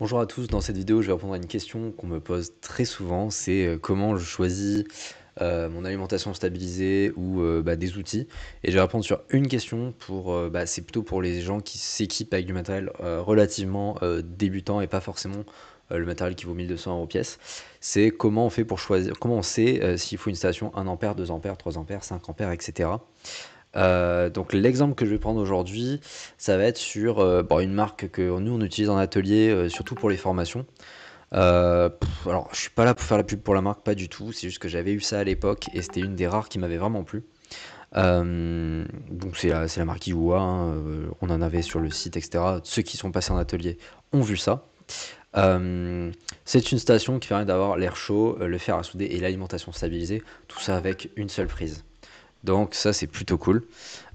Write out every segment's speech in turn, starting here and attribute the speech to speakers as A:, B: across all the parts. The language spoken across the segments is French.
A: Bonjour à tous, dans cette vidéo je vais répondre à une question qu'on me pose très souvent, c'est comment je choisis mon alimentation stabilisée ou des outils. Et je vais répondre sur une question c'est plutôt pour les gens qui s'équipent avec du matériel relativement débutant et pas forcément le matériel qui vaut 1200 € pièce. C'est comment on fait pour choisir, comment on sait s'il faut une station 1 ampère, 2 ampères, 3 ampères, 5 ampères, etc. Donc l'exemple que je vais prendre aujourd'hui, ça va être sur, une marque que nous on utilise en atelier, surtout pour les formations. Alors je suis pas là pour faire la pub pour la marque, pas du tout, c'est juste que j'avais eu ça à l'époque et c'était une des rares qui m'avait vraiment plu. Donc c'est la marque Iwua, hein, on en avait sur le site et cetera. Ceux qui sont passés en atelier ont vu ça. C'est une station qui permet d'avoir l'air chaud, le fer à souder et l'alimentation stabilisée, tout ça avec une seule prise. Donc ça c'est plutôt cool.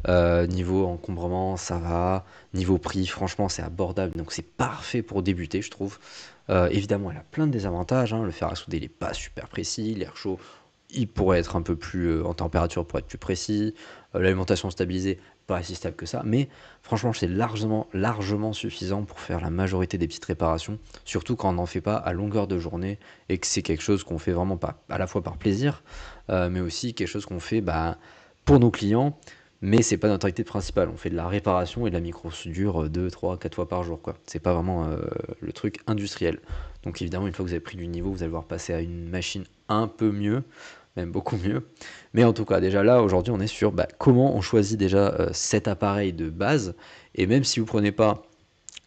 A: Niveau encombrement, ça va. Niveau prix, franchement, c'est abordable. Donc c'est parfait pour débuter, je trouve. Évidemment, elle a plein de désavantages, hein. Le fer à souder, il n'est pas super précis. L'air chaud, il pourrait être un peu plus en température pour être plus précis. L'alimentation stabilisée, pas si stable que ça. Mais franchement, c'est largement suffisant pour faire la majorité des petites réparations. Surtout quand on n'en fait pas à longueur de journée et que c'est quelque chose qu'on fait vraiment pas à la fois par plaisir, mais aussi quelque chose qu'on fait pour nos clients, mais c'est pas notre activité principale. On fait de la réparation et de la micro-soudure 2, 3, 4 fois par jour, quoi. C'est pas vraiment le truc industriel. Donc évidemment, une fois que vous avez pris du niveau, vous allez devoir passer à une machine un peu mieux, même beaucoup mieux. Mais en tout cas, déjà là, aujourd'hui, on est sur comment on choisit déjà cet appareil de base. Et même si vous prenez pas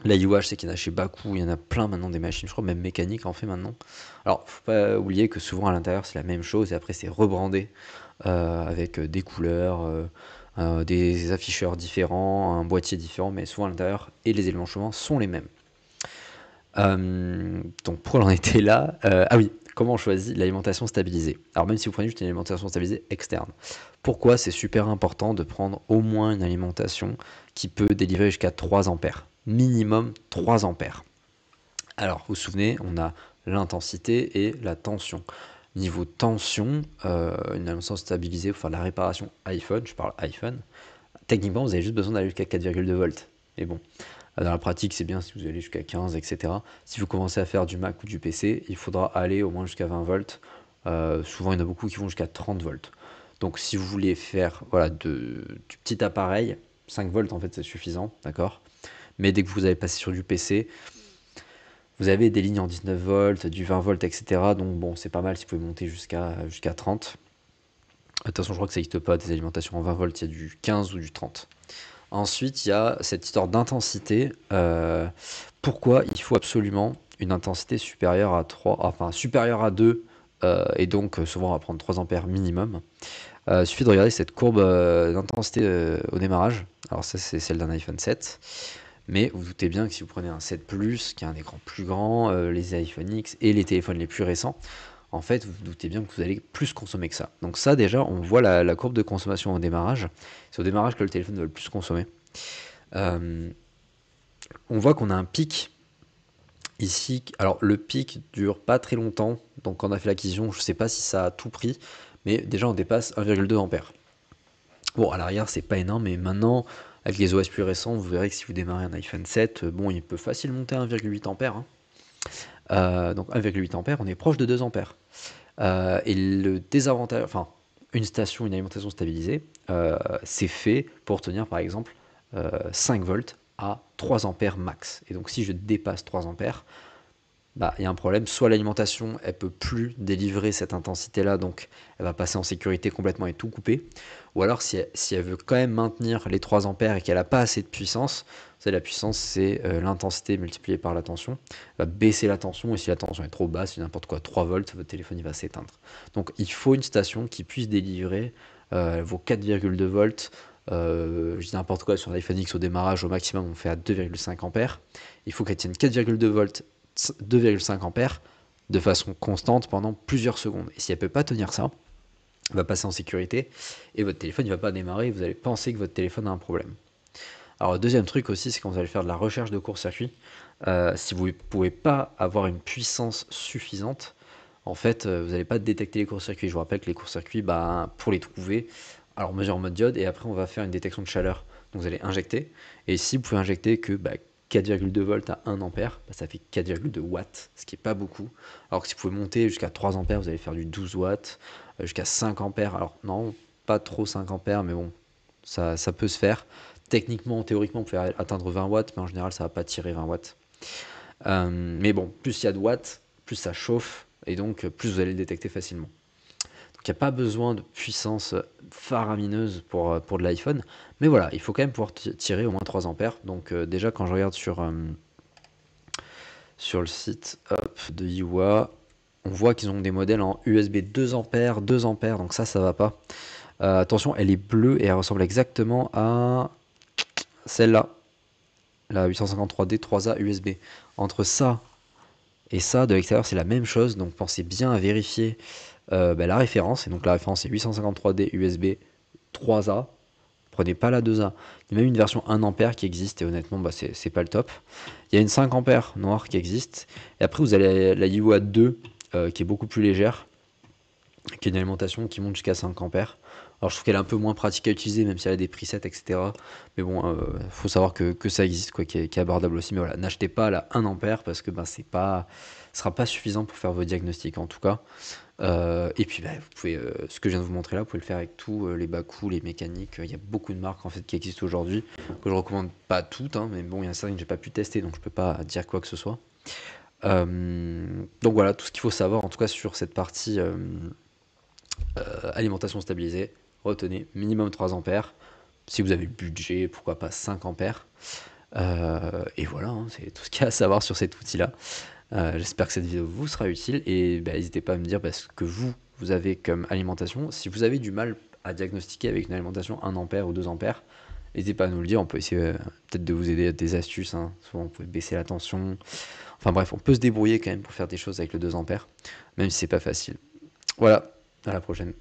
A: la IWA, je sais qu'il y en a chez Baku, il y en a plein maintenant des machines, je crois même mécanique en fait maintenant. Alors, faut pas oublier que souvent à l'intérieur c'est la même chose et après c'est rebrandé avec des couleurs, des afficheurs différents, un boîtier différent, mais souvent à l'intérieur et les éléments chauffants sont les mêmes. Donc pour en était là, ah oui, comment on choisit l'alimentation stabilisée? Alors même si vous prenez juste une alimentation stabilisée externe, pourquoi c'est super important de prendre au moins une alimentation qui peut délivrer jusqu'à 3 ampères? Minimum 3 ampères. Alors, vous vous souvenez, on a l'intensité et la tension. Niveau tension, une alimentation stabilisée pour faire de la réparation iPhone, je parle iPhone, techniquement, vous avez juste besoin d'aller jusqu'à 4,2 volts. Et bon, dans la pratique, c'est bien si vous allez jusqu'à 15, etc. Si vous commencez à faire du Mac ou du PC, il faudra aller au moins jusqu'à 20 volts. Souvent, il y en a beaucoup qui vont jusqu'à 30 volts. Donc, si vous voulez faire voilà, du petit appareil, 5 volts en fait, c'est suffisant, d'accord. Mais dès que vous allez passer sur du PC, vous avez des lignes en 19 volts, du 20 volts, etc. Donc bon, c'est pas mal si vous pouvez monter jusqu'à 30. De toute façon, je crois que ça n'existe pas des alimentations en 20 volts, il y a du 15 ou du 30. Ensuite, il y a cette histoire d'intensité. Pourquoi il faut absolument une intensité supérieure à 3, enfin supérieure à 2, et donc souvent on va prendre 3 ampères minimum. Il suffit de regarder cette courbe d'intensité au démarrage. Alors ça, c'est celle d'un iPhone 7. Mais vous doutez bien que si vous prenez un 7 Plus, qui a un écran plus grand, les iPhone X et les téléphones les plus récents, en fait, vous vous doutez bien que vous allez plus consommer que ça. Donc ça, déjà, on voit la courbe de consommation au démarrage. C'est au démarrage que le téléphone va le plus consommer. Euh, on voit qu'on a un pic ici. Alors, le pic dure pas très longtemps. Donc, quand on a fait l'acquisition, je sais pas si ça a tout pris. Mais déjà, on dépasse 1,2 ampères. Bon, à l'arrière, c'est pas énorme, mais maintenant, avec les OS plus récents, vous verrez que si vous démarrez un iPhone 7, bon, il peut facilement monter à 1,8 ampères, hein. Donc 1,8 ampères, on est proche de 2 ampères. Et le désavantage, enfin, une station, une alimentation stabilisée, c'est fait pour tenir par exemple 5 volts à 3 ampères max. Et donc si je dépasse 3 ampères, il y a un problème. Soit l'alimentation, elle peut plus délivrer cette intensité-là, donc elle va passer en sécurité complètement et tout couper. Ou alors, si elle veut quand même maintenir les 3 ampères et qu'elle n'a pas assez de puissance, vous savez, la puissance, c'est l'intensité multipliée par la tension. Elle va baisser la tension, et si la tension est trop basse, c'est n'importe quoi, 3 volts, votre téléphone il va s'éteindre. Donc il faut une station qui puisse délivrer vos 4,2 volts. Je dis n'importe quoi, sur l'iPhone X au démarrage, au maximum, on fait à 2,5 ampères. Il faut qu'elle tienne 4,2 volts 2,5 ampères de façon constante pendant plusieurs secondes. Et si elle ne peut pas tenir ça, elle va passer en sécurité et votre téléphone ne va pas démarrer et vous allez penser que votre téléphone a un problème. Alors, le deuxième truc aussi, c'est quand vous allez faire de la recherche de court-circuit, si vous ne pouvez pas avoir une puissance suffisante, en fait, vous n'allez pas détecter les courts-circuits. Je vous rappelle que les courts-circuits, pour les trouver, alors on mesure en mode diode et après on va faire une détection de chaleur. Donc vous allez injecter, et si vous pouvez injecter que 4,2 volts à 1 ampère, bah, ça fait 4,2 watts, ce qui est pas beaucoup. Alors que si vous pouvez monter jusqu'à 3 ampères, vous allez faire du 12 watts, jusqu'à 5 ampères. Alors non, pas trop 5 ampères, mais bon, ça peut se faire. Techniquement, théoriquement, on peut atteindre 20 watts, mais en général, ça va pas tirer 20 watts. Mais bon, plus il y a de watts, plus ça chauffe, et donc plus vous allez le détecter facilement. Donc il n'y a pas besoin de puissance faramineuse pour de l'iPhone, mais voilà, il faut quand même pouvoir tirer au moins 3 ampères. Donc déjà quand je regarde sur le site de Yihua, on voit qu'ils ont des modèles en USB 2 ampères, 2 ampères, donc ça va pas. Attention, elle est bleue et elle ressemble exactement à celle-là, la 853D 3A USB. Entre ça et ça, de l'extérieur, c'est la même chose, donc pensez bien à vérifier la référence. Et donc la référence est 853D USB 3A. Prenez pas la 2A. Il y a même une version 1 ampère qui existe et honnêtement, bah, c'est pas le top. Il y a une 5 ampères noire qui existe. Et après, vous avez la Yihua 2 qui est beaucoup plus légère, qui a une alimentation qui monte jusqu'à 5 ampères. Alors je trouve qu'elle est un peu moins pratique à utiliser, même si elle a des presets, etc. Mais bon, faut savoir que ça existe, quoi, qui est abordable aussi. Mais voilà, n'achetez pas la 1 ampère parce que ben, ce sera pas suffisant pour faire vos diagnostics en tout cas. Et puis bah, vous pouvez, ce que je viens de vous montrer là, vous pouvez le faire avec tous les Baku, les mécaniques. Il y a beaucoup de marques en fait qui existent aujourd'hui, que je recommande pas toutes, hein, mais bon, il y en a certaines que j'ai pas pu tester, donc je peux pas dire quoi que ce soit. Donc voilà, tout ce qu'il faut savoir en tout cas sur cette partie alimentation stabilisée. Retenez minimum 3 ampères. Si vous avez le budget, pourquoi pas 5 ampères. Et voilà, hein, c'est tout ce qu'il y a à savoir sur cet outil-là. J'espère que cette vidéo vous sera utile et bah, n'hésitez pas à me dire ce que vous avez comme alimentation. Si vous avez du mal à diagnostiquer avec une alimentation 1 ampère ou 2 ampères, n'hésitez pas à nous le dire. On peut essayer peut-être de vous aider à des astuces. Hein. Souvent, vous pouvez baisser la tension. Enfin bref, on peut se débrouiller quand même pour faire des choses avec le 2 ampères, même si c'est pas facile. Voilà, à la prochaine.